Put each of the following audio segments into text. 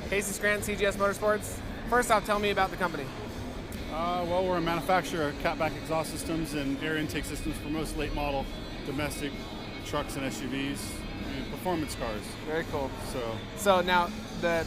Casey Scranton, CGS Motorsports. First off, tell me about the company. Well, we're a manufacturer of catback exhaust systems and air intake systems for most late model domestic trucks and SUVs and performance cars. Very cool. So now the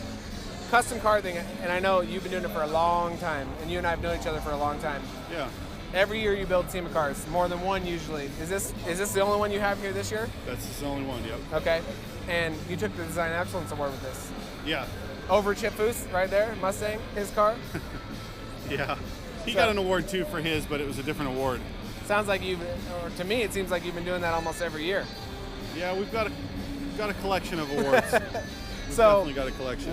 custom car thing, and I know you've been doing it for a long time, and you and I have known each other for a long time. yeah, Every year you build SEMA cars, more than one usually. Is this the only one you have here this year? that's the only one. Yep. Okay. And you took the Design Excellence Award with this. Yeah. Over Chip Foose, right there, Mustang, his car. Yeah. He got an award too for his, but it was a different award. Sounds like or to me, it seems like you've been doing that almost every year. Yeah, we've got a collection of awards. We've So, definitely got a collection.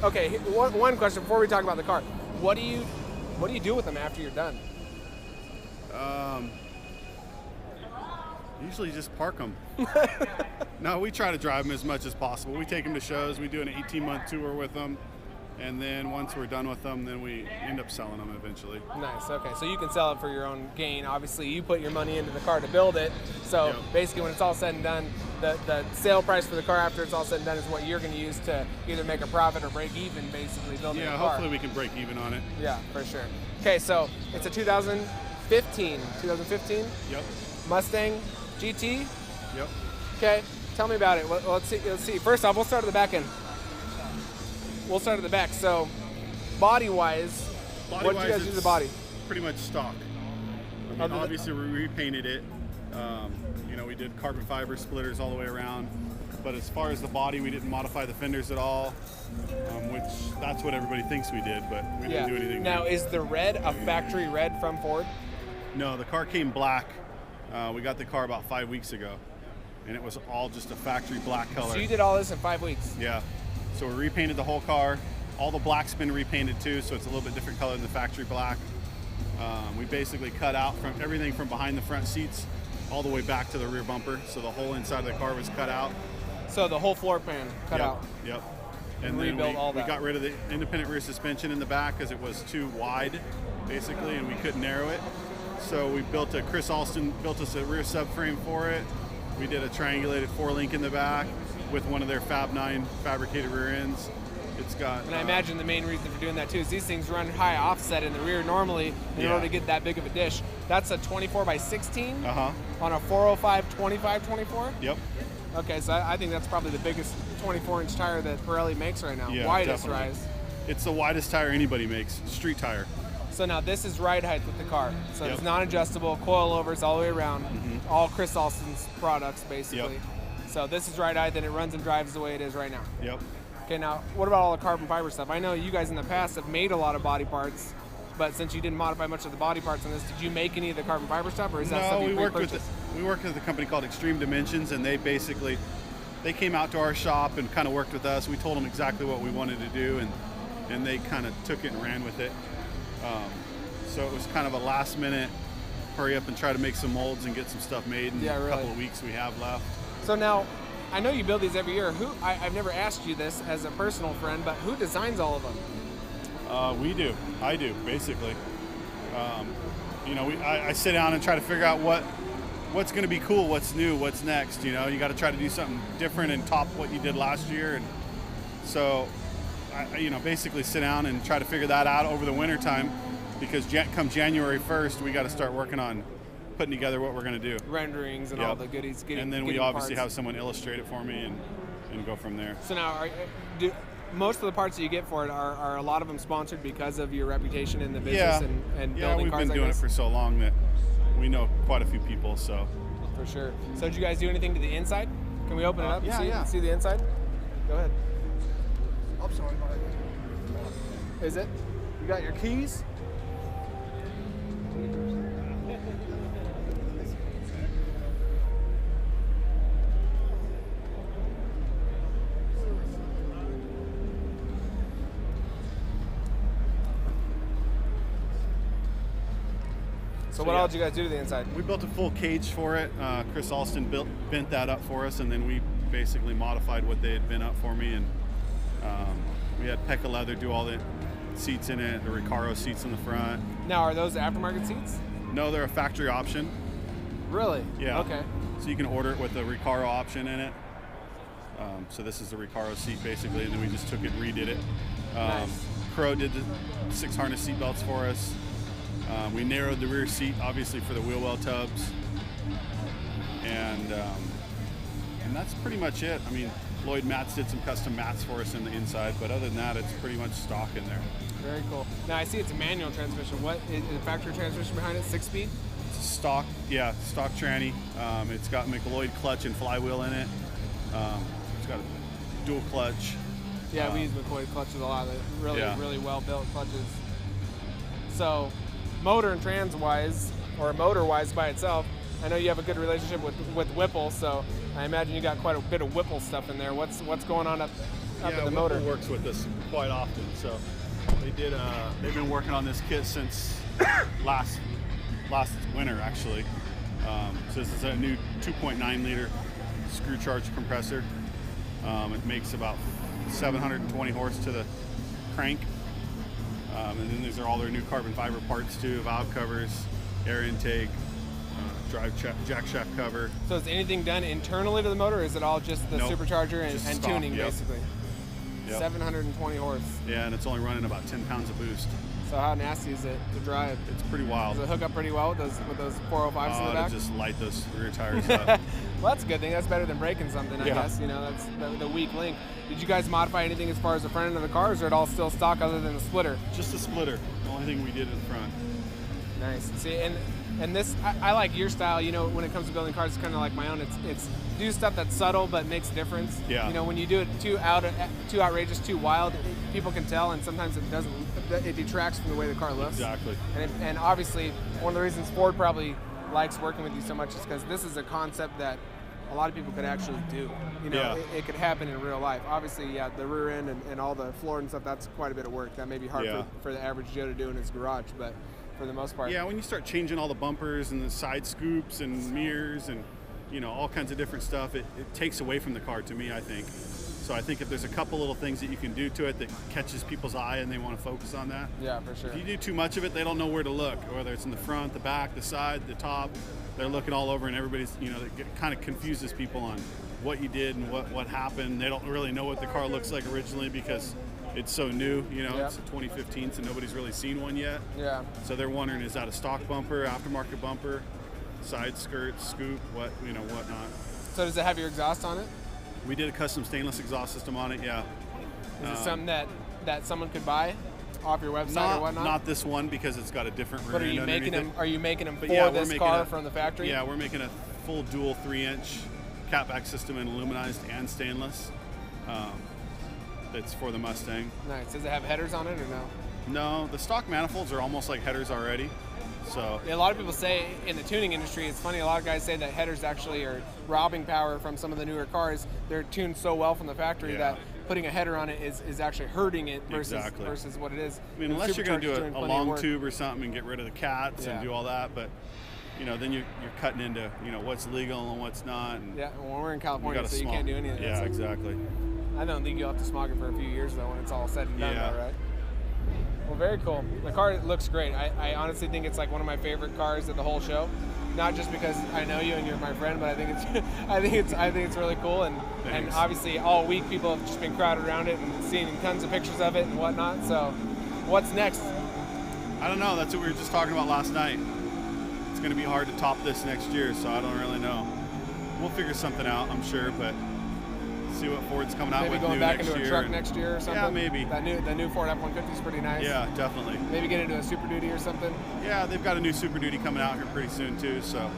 Okay, one question before we talk about the car. What do you do with them after you're done? Usually just park them. No, we try to drive them as much as possible. We take them to shows. We do an 18-month tour with them. And then once we're done with them, then we end up selling them eventually. Nice, okay. So you can sell it for your own gain. Obviously, you put your money into the car to build it. So Yep. basically, when it's all said and done, the sale price for the car after it's all said and done is what you're going to use to either make a profit or break even, basically, building Yeah, a car. hopefully we can break even on it. Yeah, for sure. Okay, so it's a 2015 Yep. Mustang GT. Yep. Okay, tell me about it. Let's see. First off, we'll start at the back end. We'll start at the back. So, body-wise, what did you guys do to the body? Pretty much stock. I mean, obviously, we repainted it. We did carbon fiber splitters all the way around. But as far as the body, we didn't modify the fenders at all, which that's what everybody thinks we did, but we didn't do anything. Now, is the red a factory red from Ford? No, the car came black. We got the car about 5 weeks ago, and it was all just a factory black color. So you did all this in 5 weeks? Yeah. So we repainted the whole car. All the black's been repainted too, so it's a little bit different color than the factory black. We basically cut out from everything from behind the front seats all the way back to the rear bumper, so the whole inside of the car was cut out. So the whole floor pan cut out? Yep. And then rebuilt all that. we got rid of the independent rear suspension in the back because it was too wide, basically, and we couldn't narrow it. So we built Chris Alston built us a rear subframe for it. We did a triangulated 4-link in the back with one of their Fab 9 fabricated rear ends. It's got. And I imagine the main reason for doing that too is these things run high offset in the rear normally in order to get that big of a dish. That's a 24x16 on a 405 25/24. Yep. Okay, so I think that's probably the biggest 24-inch tire that Pirelli makes right now. Yeah, widest definitely. rise. It's the widest tire anybody makes, street tire. So now this is ride height with the car. So it's non-adjustable, coilovers all the way around, all Chris Alston's products basically. Yep. So this is ride height, and it runs and drives the way it is right now. Yep. Okay, now what about all the carbon fiber stuff? I know you guys in the past have made a lot of body parts, but since you didn't modify much of the body parts on this, did you make any of the carbon fiber stuff, or is that stuff you pre-purchased? We worked with a company called Extreme Dimensions, and they came out to our shop and kind of worked with us. We told them exactly what we wanted to do, and they kind of took it and ran with it. So it was kind of a last minute hurry up and try to make some molds and get some stuff made in a couple of weeks we have left. So now, I know you build these every year. I've never asked you this as a personal friend, but who designs all of them? We do. I do, basically. I sit down and try to figure out what's going to be cool, what's new, what's next. You got to try to do something different and top what you did last year. And so, I basically sit down and try to figure that out over the winter time, because come January 1st, we got to start working on putting together what we're going to do. Renderings and all the goodies. And then we obviously have someone illustrate it for me and go from there. So now, most of the parts that you get for it, are a lot of them sponsored because of your reputation in the business and building cars? Yeah, we've been doing it for so long that we know quite a few people. So for sure. So did you guys do anything to the inside? Can we open it up and see the inside? Go ahead. I'm sorry. Is it? You got your keys? So what all did you guys do to the inside? We built a full cage for it. Chris Alston bent that up for us, and then we basically modified what they had bent up for me. And we had Pekka leather do all the seats in it, the Recaro seats in the front. Now, are those aftermarket seats? No, they're a factory option. Really? Yeah. Okay. So you can order it with a Recaro option in it. So this is the Recaro seat basically, and then we just took it and redid it. Nice. Crow did the 6 harness seat belts for us. We narrowed the rear seat obviously for the wheel well tubs, and that's pretty much it. I mean, Lloyd Mats did some custom mats for us in the inside, but other than that, it's pretty much stock in there. Very cool. Now I see it's a manual transmission. What is the factory transmission behind it? 6-speed? It's a stock, yeah, stock tranny. It's got McLeod clutch and flywheel in it. It's got a dual clutch. Yeah, we use McLeod clutches a lot. They're really well built clutches. So, motor and trans wise, or motor wise by itself, I know you have a good relationship with Whipple, so I imagine you got quite a bit of Whipple stuff in there. What's going on up in the motor? Whipple works with us quite often. So they've been working on this kit since last winter actually. So this is a new 2.9 liter screw charged compressor. It makes about 720 horse to the crank. And then these are all their new carbon fiber parts too: valve covers, air intake, drive jack shaft cover. So is anything done internally to the motor, or is it all just the supercharger and tuning basically? Yep. 720 horse. Yeah, and it's only running about 10 pounds of boost. So how nasty is it to drive? It's pretty wild. Does it hook up pretty well with those 405s in the back? Just light those rear tires up. Well, that's a good thing. That's better than breaking something, I guess. You know, that's the weak link. Did you guys modify anything as far as the front end of the car, or is it all still stock other than the splitter? Just the splitter. The only thing we did in front. Nice. See, and this, I like your style. You know, when it comes to building cars, it's kind of like my own. It's do stuff that's subtle but makes a difference. Yeah. You know, when you do it too outrageous, too wild, people can tell, and sometimes it doesn't. It detracts from the way the car looks. Exactly. And obviously, one of the reasons Ford probably likes working with you so much is because this is a concept that a lot of people could actually do. You know, it could happen in real life. Obviously, the rear end and all the floor and stuff, that's quite a bit of work. That may be hard for the average Joe to do in his garage, but for the most part. Yeah, when you start changing all the bumpers and the side scoops and mirrors and, you know, all kinds of different stuff, it takes away from the car to me, I think. So I think if there's a couple little things that you can do to it that catches people's eye and they want to focus on that. Yeah, for sure. If you do too much of it, they don't know where to look, whether it's in the front, the back, the side, the top. They're looking all over, and everybody's, you know, it kind of confuses people on what you did and what happened. They don't really know what the car looks like originally because it's so new, you know, it's a 2015, so nobody's really seen one yet. Yeah. So they're wondering, is that a stock bumper, aftermarket bumper, side skirt, scoop, whatnot. So does it have your exhaust on it? We did a custom stainless exhaust system on it, yeah. Is it something that someone could buy off your website or whatnot? Not this one because it's got a different rear end. But are you making them for this car from the factory? Yeah, we're making a full dual 3-inch catback system in aluminized and stainless. That's for the Mustang. Nice. Does it have headers on it or no? No, the stock manifolds are almost like headers already. So a lot of people say in the tuning industry, it's funny, a lot of guys say that headers actually are robbing power from some of the newer cars. They're tuned so well from the factory that putting a header on it is actually hurting it versus what it is. I mean, unless you're going to do a long tube or something and get rid of the cats and do all that, but you know, then you're cutting into, you know, what's legal and what's not. And well, we're in California, so you can't do any of that. Yeah, exactly. I don't think you'll have to smog it for a few years though when it's all said and done, though, right? Well, very cool. The car looks great. I honestly think it's like one of my favorite cars at the whole show. Not just because I know you and you're my friend, but I think it's really cool. And obviously all week people have just been crowded around it and seeing tons of pictures of it and whatnot. So, what's next? I don't know. That's what we were just talking about last night. It's going to be hard to top this next year, so I don't really know. We'll figure something out, I'm sure, but see what Ford's coming out with new next year. Maybe going back into a truck next year or something? Yeah, maybe. The new Ford F-150 is pretty nice. Yeah, definitely. Maybe get into a Super Duty or something? Yeah, they've got a new Super Duty coming out here pretty soon too, so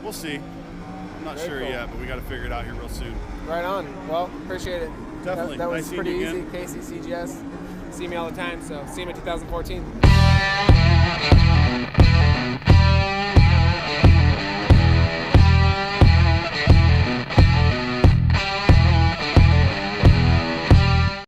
we'll see. I'm not sure yet, but we got to figure it out here real soon. Right on. Well, appreciate it. Definitely. That was nice pretty easy. again. Casey, CGS. See me all the time, so SEMA 2014.